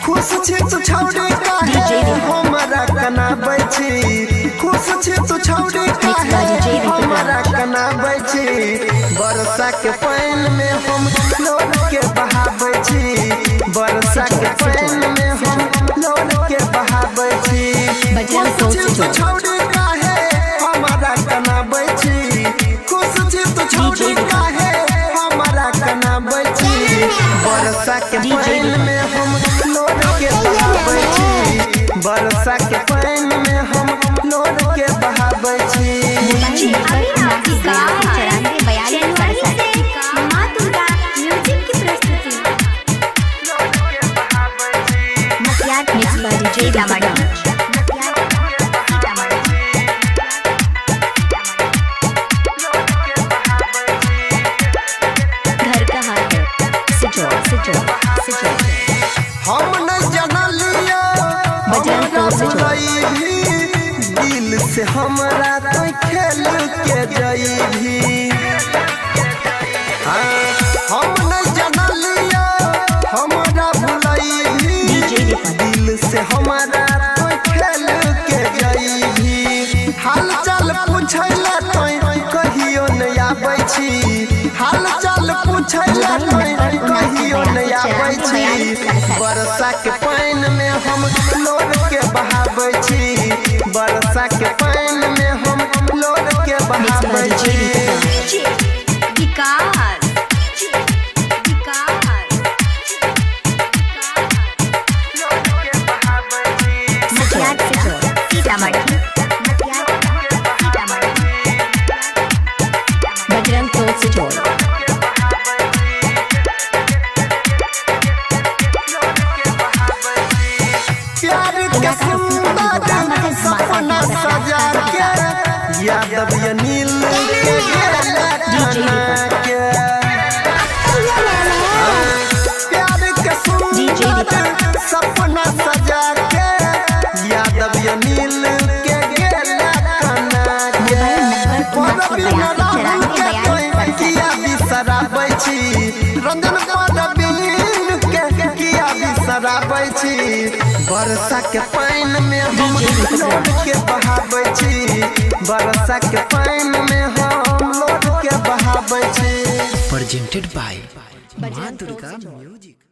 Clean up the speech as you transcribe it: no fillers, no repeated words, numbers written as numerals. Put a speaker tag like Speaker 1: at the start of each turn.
Speaker 1: खुश छी तू छौड़ी काहे हमरा कनाबै छी, खुश छी तू छौड़ी काहे हमरा कनाबै छी। बरसा के पानी में हम लोड के बहाबै छी, बरसा के पानी में हम लोड के बहाबै छी। खुश छी तू छौड़ी काहे हमरा कनाबै छी, खुश छी तू छौड़ी काहे हमरा कनाबै छी। बरसा के पानी में हम लोड के बहाबै छी, बरसा के पानी में हम लोड के बहाबै छी। हम नहीं जानलियो दिल से हमरा तो खेल के जइभी, हम नहीं जानलियो हमरा भुलैभी, दिल से हमरा तो खेल के जइभी। हाल चाल पूछैला तो कहियो नहीं आबै छी, हाल चाल पूछैला तो कहियो नहीं आबै छी। बरसा के पानी में हम लोड के बहाबै छी, बरसा के पानी में हम लोड के बहाबै छी। प्यार के सुंदर सपना सजा के यादव अनिल के प्यार के सुंदर सपना सजा के यादव अनिल के किया बिसराबै छी, रंजन परवीन के किया बिसराबै छी। बरसा के पानी में हम लोड के बहाबै छी, बरसा के पानी में हम लोड के बहाबै छी।
Speaker 2: प्रेजेंटेड बाय मां दुर्गा म्यूजिक।